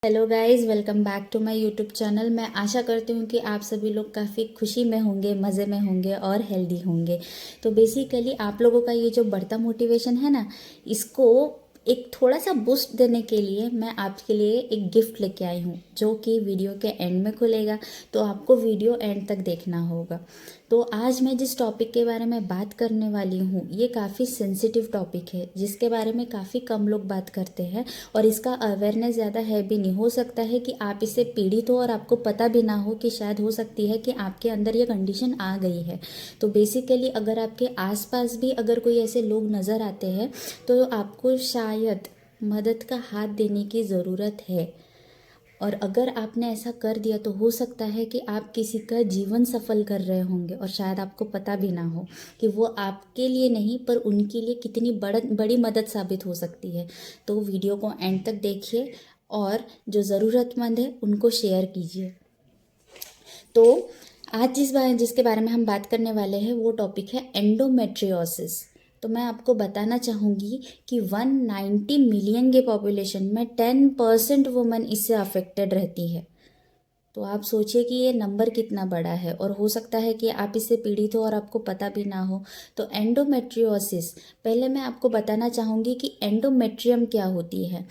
Hello guys, welcome back to my YouTube channel. मैं आशा करती हूँ कि आप सभी लोग काफ़ी खुशी में होंगे, मज़े में होंगे और हेल्दी होंगे। तो बेसिकली आप लोगों का ये जो बढ़ता मोटिवेशन है ना, इसको एक थोड़ा सा बूस्ट देने के लिए मैं आपके लिए एक गिफ्ट लेके आई हूँ, जो कि वीडियो के एंड में खुलेगा। तो आपको वीडियो एंड तक देखना होगा। तो आज मैं जिस टॉपिक के बारे में बात करने वाली हूँ, ये काफ़ी सेंसिटिव टॉपिक है, जिसके बारे में काफ़ी कम लोग बात करते हैं और इसका अवेयरनेस ज़्यादा है भी नहीं। हो सकता है कि आप इससे पीड़ित हो और आपको पता भी ना हो कि शायद हो सकती है कि आपके अंदर ये कंडीशन आ गई है। तो बेसिकली अगर आपके आसपास भी अगर कोई ऐसे लोग नज़र आते हैं तो आपको शायद मदद का हाथ देने की ज़रूरत है। और अगर आपने ऐसा कर दिया तो हो सकता है कि आप किसी का जीवन सफल कर रहे होंगे और शायद आपको पता भी ना हो कि वो आपके लिए नहीं पर उनके लिए कितनी बड़ी मदद साबित हो सकती है। तो वीडियो को एंड तक देखिए और जो ज़रूरतमंद है उनको शेयर कीजिए। तो आज जिसके बारे में हम बात करने वाले हैं वो टॉपिक है एंडोमेट्रियोसिस। तो मैं आपको बताना चाहूँगी कि 190 मिलियन के पॉपुलेशन में 10% वुमन इससे अफेक्टेड रहती है। तो आप सोचिए कि ये नंबर कितना बड़ा है और हो सकता है कि आप इससे पीड़ित हो और आपको पता भी ना हो। तो एंडोमेट्रियोसिस, पहले मैं आपको बताना चाहूँगी कि एंडोमेट्रियम क्या होती है।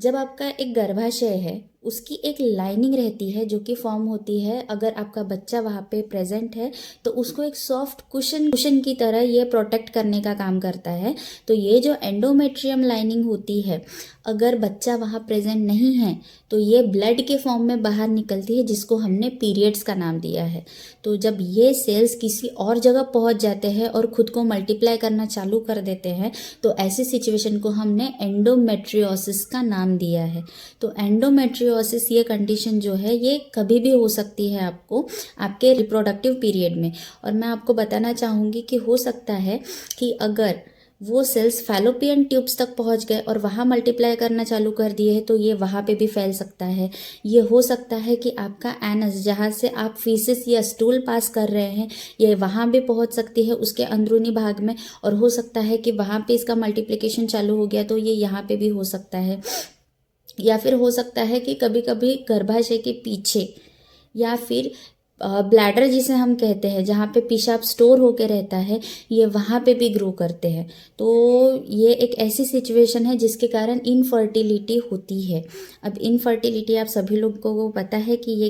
जब आपका एक गर्भाशय है, उसकी एक लाइनिंग रहती है जो कि फॉर्म होती है। अगर आपका बच्चा वहाँ पे प्रेजेंट है तो उसको एक सॉफ्ट कुशन की तरह ये प्रोटेक्ट करने का काम करता है। तो ये जो एंडोमेट्रियम लाइनिंग होती है, अगर बच्चा वहाँ प्रेजेंट नहीं है तो ये ब्लड के फॉर्म में बाहर निकलती है, जिसको हमने पीरियड्स का नाम दिया है। तो जब ये सेल्स किसी और जगह पहुँच जाते हैं और खुद को मल्टीप्लाई करना चालू कर देते हैं, तो ऐसी सिचुएशन को हमने एंडोमेट्रियोसिस का नाम दिया है। तो एंडोमेट्रियोसिस ये कंडीशन जो है ये कभी भी हो सकती है आपको आपके रिप्रोडक्टिव पीरियड में। और मैं आपको बताना चाहूँगी कि हो सकता है कि अगर वो सेल्स फैलोपियन ट्यूब्स तक पहुंच गए और वहाँ मल्टीप्लाई करना चालू कर दिए हैं तो ये वहाँ पे भी फैल सकता है। ये हो सकता है कि आपका एनस, जहाँ से आप फीसिस या स्टूल पास कर रहे हैं, ये वहाँ भी पहुँच सकती है उसके अंदरूनी भाग में। और हो सकता है कि वहाँ पे इसका मल्टीप्लिकेशन चालू हो गया तो ये यहाँ पे भी हो सकता है। या फिर हो सकता है कि कभी कभी गर्भाशय के पीछे या फिर ब्लैडर जिसे हम कहते हैं, जहाँ पे पेशाब स्टोर होके रहता है, ये वहाँ पे भी ग्रो करते हैं। तो ये एक ऐसी सिचुएशन है जिसके कारण इनफर्टिलिटी होती है। अब इनफर्टिलिटी आप सभी लोगों को पता है कि ये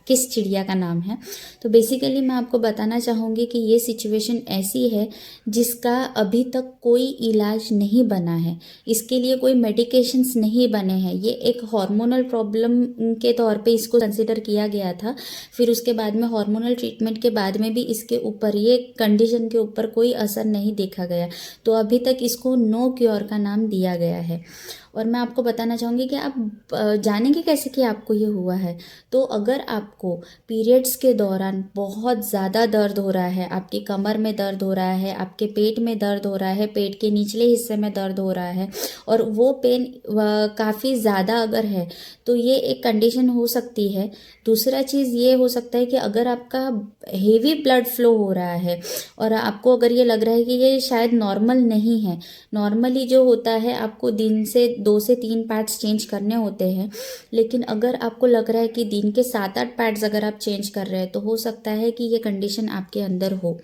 किस चिड़िया का नाम है। तो बेसिकली मैं आपको बताना चाहूँगी कि ये सिचुएशन ऐसी है जिसका अभी तक कोई इलाज नहीं बना है, इसके लिए कोई मेडिकेशंस नहीं बने हैं। ये एक हार्मोनल प्रॉब्लम के तौर पे इसको कंसिडर किया गया था। फिर उसके बाद में हार्मोनल ट्रीटमेंट के बाद में भी इसके ऊपर, ये कंडीशन के ऊपर कोई असर नहीं देखा गया। तो अभी तक इसको नो क्योर का नाम दिया गया है। और मैं आपको बताना चाहूँगी कि आप जानेंगे कैसे कि आपको ये हुआ है। तो अगर आपको पीरियड्स के दौरान बहुत ज़्यादा दर्द हो रहा है, आपकी कमर में दर्द हो रहा है, आपके पेट में दर्द हो रहा है, पेट के निचले हिस्से में दर्द हो रहा है और वो पेन काफ़ी ज़्यादा अगर है तो ये एक कंडीशन हो सकती है। दूसरा चीज़ ये हो सकता है कि अगर आपका हेवी ब्लड फ्लो हो रहा है और आपको अगर ये लग रहा है कि ये शायद नॉर्मल नहीं है। नॉर्मली जो होता है आपको दिन से 2 से 3 पैड्स चेंज करने होते हैं, लेकिन अगर आपको लग रहा है कि दिन के 7-8 पैड्स अगर आप चेंज कर रहे हैं तो हो सकता है कि ये कंडीशन आपके अंदर हो।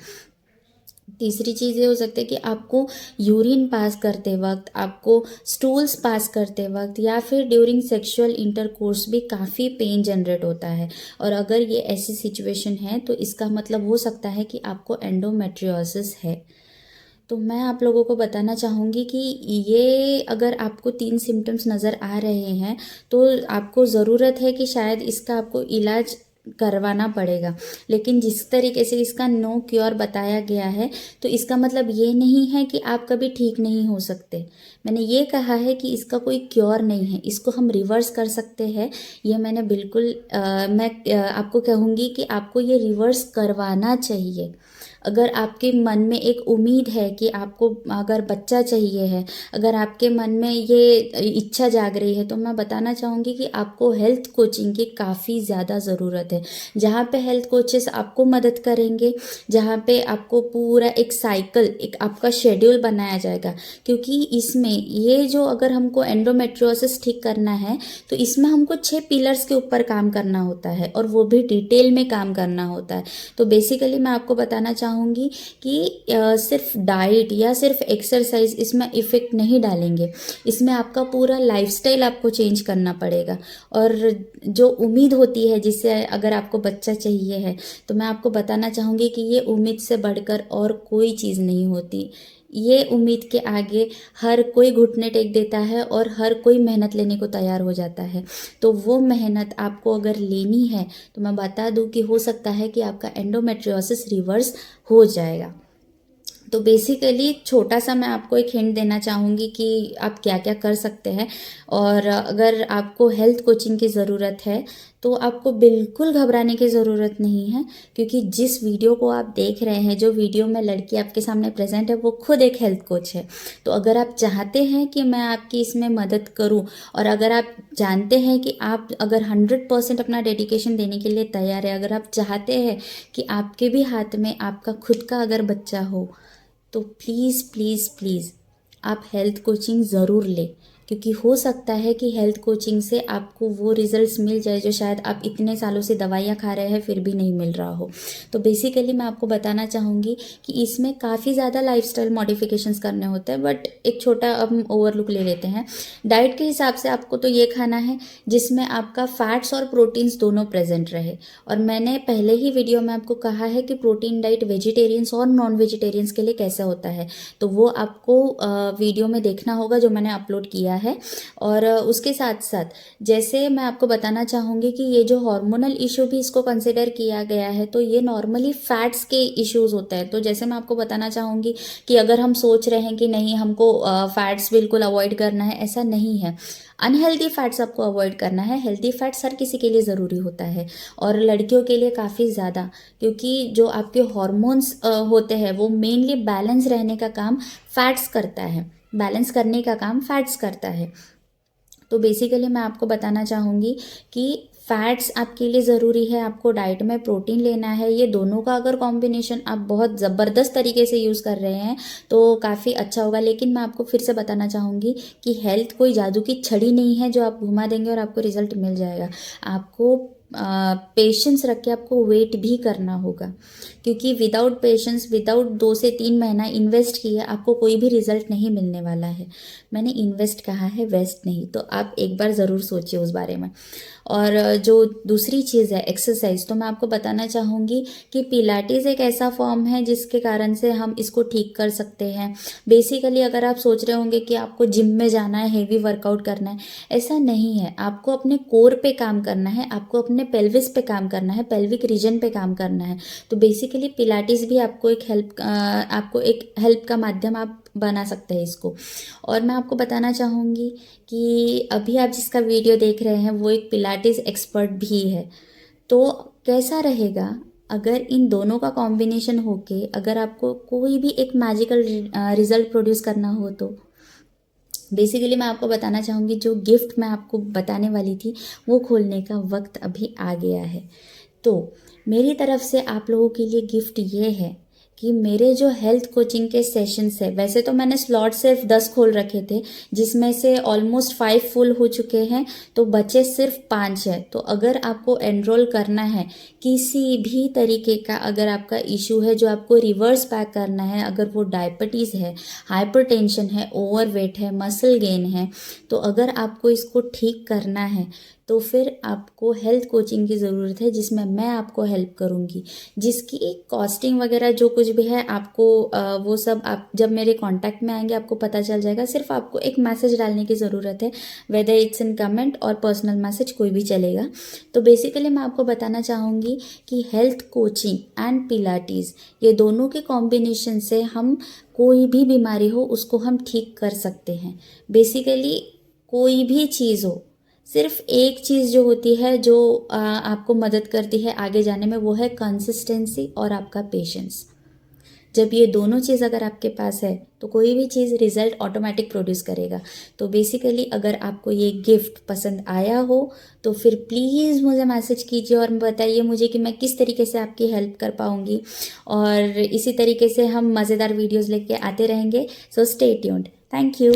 तीसरी चीज़ ये हो सकती है कि आपको यूरिन पास करते वक्त, आपको स्टूल्स पास करते वक्त या फिर ड्यूरिंग सेक्सुअल इंटरकोर्स भी काफ़ी पेन जनरेट होता है। और अगर ये ऐसी सिचुएशन है तो इसका मतलब हो सकता है कि आपको एंडोमेट्रियोसिस है। तो मैं आप लोगों को बताना चाहूँगी कि ये अगर आपको 3 सिम्टम्स नज़र आ रहे हैं तो आपको ज़रूरत है कि शायद इसका आपको इलाज करवाना पड़ेगा। लेकिन जिस तरीके से इसका नो क्योर बताया गया है तो इसका मतलब ये नहीं है कि आप कभी ठीक नहीं हो सकते। मैंने ये कहा है कि इसका कोई क्योर नहीं है, इसको हम रिवर्स कर सकते हैं। ये मैंने बिल्कुल मैं आपको कहूँगी कि आपको ये रिवर्स करवाना चाहिए। अगर आपके मन में एक उम्मीद है कि आपको अगर बच्चा चाहिए है, अगर आपके मन में ये इच्छा जाग रही है, तो मैं बताना चाहूँगी कि आपको हेल्थ कोचिंग की काफ़ी ज़्यादा ज़रूरत है। जहाँ पे हेल्थ कोचेस आपको मदद करेंगे, जहाँ पे आपको पूरा एक साइकिल, एक आपका शेड्यूल बनाया जाएगा। क्योंकि इसमें ये जो अगर हमको एंडोमेट्रियोसिस ठीक करना है तो इसमें हमको 6 पिलर्स के ऊपर काम करना होता है, और वो भी डिटेल में काम करना होता है। तो बेसिकली मैं आपको बताना चाहूँगी कि सिर्फ डाइट या सिर्फ एक्सरसाइज इसमें इफ़ेक्ट नहीं डालेंगे, इसमें आपका पूरा लाइफस्टाइल आपको चेंज करना पड़ेगा। और जो उम्मीद होती है जिससे अगर आपको बच्चा चाहिए है, तो मैं आपको बताना चाहूँगी कि ये उम्मीद से बढ़कर और कोई चीज़ नहीं होती। ये उम्मीद के आगे हर कोई घुटने टेक देता है और हर कोई मेहनत लेने को तैयार हो जाता है। तो वो मेहनत आपको अगर लेनी है तो मैं बता दूं कि हो सकता है कि आपका एंडोमेट्रियोसिस रिवर्स हो जाएगा। तो बेसिकली छोटा सा मैं आपको एक हिंट देना चाहूँगी कि आप क्या क्या कर सकते हैं। और अगर आपको हेल्थ कोचिंग की ज़रूरत है तो आपको बिल्कुल घबराने की ज़रूरत नहीं है, क्योंकि जिस वीडियो को आप देख रहे हैं, जो वीडियो में लड़की आपके सामने प्रेजेंट है, वो खुद एक हेल्थ कोच है। तो अगर आप चाहते हैं कि मैं आपकी इसमें मदद करूं, और अगर आप जानते हैं कि आप अगर 100% अपना डेडिकेशन देने के लिए तैयार है, अगर आप चाहते हैं कि आपके भी हाथ में आपका खुद का अगर बच्चा हो, तो प्लीज़ प्लीज़ प्लीज़ आप हेल्थ कोचिंग ज़रूर लें। क्योंकि हो सकता है कि हेल्थ कोचिंग से आपको वो रिजल्ट्स मिल जाए जो शायद आप इतने सालों से दवाइयाँ खा रहे हैं फिर भी नहीं मिल रहा हो। तो बेसिकली मैं आपको बताना चाहूँगी कि इसमें काफ़ी ज़्यादा लाइफस्टाइल मॉडिफिकेशंस करने होते हैं, बट एक छोटा अब हम ओवरलुक ले लेते हैं। डाइट के हिसाब से आपको तो ये खाना है जिसमें आपका फैट्स और प्रोटीन्स दोनों प्रेजेंट रहे। और मैंने पहले ही वीडियो में आपको कहा है कि प्रोटीन डाइट वेजिटेरियंस और नॉन वेजिटेरियंस के लिए कैसे होता है, तो वो आपको वीडियो में देखना होगा जो मैंने अपलोड किया है। और उसके साथ साथ जैसे मैं आपको बताना चाहूँगी कि ये जो हार्मोनल इशू भी इसको कंसिडर किया गया है, तो ये नॉर्मली फैट्स के इश्यूज होते हैं। तो जैसे मैं आपको बताना चाहूँगी कि अगर हम सोच रहे हैं कि नहीं हमको फैट्स बिल्कुल अवॉइड करना है, ऐसा नहीं है। अनहेल्दी फैट्स आपको अवॉइड करना है, हेल्दी फैट्स हर किसी के लिए ज़रूरी होता है, और लड़कियों के लिए काफ़ी ज़्यादा। क्योंकि जो आपके हॉर्मोन्स होते हैं वो मेनली बैलेंस रहने का काम फैट्स करता है, बैलेंस करने का काम फैट्स करता है। तो बेसिकली मैं आपको बताना चाहूँगी कि फैट्स आपके लिए ज़रूरी है, आपको डाइट में प्रोटीन लेना है। ये दोनों का अगर कॉम्बिनेशन आप बहुत ज़बरदस्त तरीके से यूज़ कर रहे हैं तो काफ़ी अच्छा होगा। लेकिन मैं आपको फिर से बताना चाहूँगी कि हेल्थ कोई जादू की छड़ी नहीं है जो आप घुमा देंगे और आपको रिजल्ट मिल जाएगा। आपको पेशेंस रख के आपको वेट भी करना होगा, क्योंकि विदाउट पेशेंस, विदाउट 2 से 3 महीना इन्वेस्ट किए आपको कोई भी रिजल्ट नहीं मिलने वाला है। मैंने इन्वेस्ट कहा है, वेस्ट नहीं। तो आप एक बार ज़रूर सोचिए उस बारे में। और जो दूसरी चीज़ है एक्सरसाइज, तो मैं आपको बताना चाहूँगी कि पिलाटीज एक ऐसा फॉर्म है जिसके कारण से हम इसको ठीक कर सकते हैं। बेसिकली अगर आप सोच रहे होंगे कि आपको जिम में जाना है, हेवी वर्कआउट करना है, ऐसा नहीं है। आपको अपने कोर पे काम करना है, आपको अपने पेल्विस पे काम करना है, पेल्विक रीजन पे काम करना है। तो बेसिकली पिलाटीज भी आपको एक हेल्प का माध्यम आप बना सकते हैं इसको। और मैं आपको बताना चाहूँगी कि अभी आप जिसका वीडियो देख रहे हैं वो एक पिलाटीज एक्सपर्ट भी है। तो कैसा रहेगा अगर इन दोनों का कॉम्बिनेशन होके अगर आपको कोई भी एक मैजिकल रिजल्ट प्रोड्यूस करना हो। तो बेसिकली मैं आपको बताना चाहूँगी जो गिफ्ट मैं आपको बताने वाली थी वो खोलने का वक्त अभी आ गया है। तो मेरी तरफ से आप लोगों के लिए गिफ्ट ये है कि मेरे जो हेल्थ कोचिंग के सेशंस है, वैसे तो मैंने स्लॉट सिर्फ 10 खोल रखे थे जिसमें से ऑलमोस्ट 5 फुल हो चुके हैं, तो बचे सिर्फ 5 है। तो अगर आपको एनरोल करना है, किसी भी तरीके का अगर आपका इशू है जो आपको रिवर्स बैक करना है, अगर वो डायबिटीज़ है, हाइपरटेंशन है, ओवरवेट है, मसल गेन है, तो अगर आपको इसको ठीक करना है तो फिर आपको हेल्थ कोचिंग की ज़रूरत है जिसमें मैं आपको हेल्प करूँगी। जिसकी कॉस्टिंग वगैरह जो कुछ भी है आपको वो सब आप जब मेरे कांटेक्ट में आएंगे आपको पता चल जाएगा। सिर्फ आपको एक मैसेज डालने की ज़रूरत है, वेदर इट्स इन कमेंट और पर्सनल मैसेज, कोई भी चलेगा। तो बेसिकली मैं आपको बताना चाहूँगी कि हेल्थ कोचिंग एंड पिलाटीज़ ये दोनों के कॉम्बिनेशन से हम कोई भी बीमारी हो उसको हम ठीक कर सकते हैं। बेसिकली कोई भी चीज़ हो, सिर्फ एक चीज़ जो होती है जो आपको मदद करती है आगे जाने में, वो है कंसिस्टेंसी और आपका पेशेंस। जब ये दोनों चीज़ अगर आपके पास है तो कोई भी चीज़ रिजल्ट ऑटोमेटिक प्रोड्यूस करेगा। तो बेसिकली अगर आपको ये गिफ्ट पसंद आया हो तो फिर प्लीज़ मुझे मैसेज कीजिए और बताइए मुझे कि मैं किस तरीके से आपकी हेल्प कर पाऊँगी, और इसी तरीके से हम मज़ेदार वीडियोज़ लेके आते रहेंगे। So stay tuned. Thank you.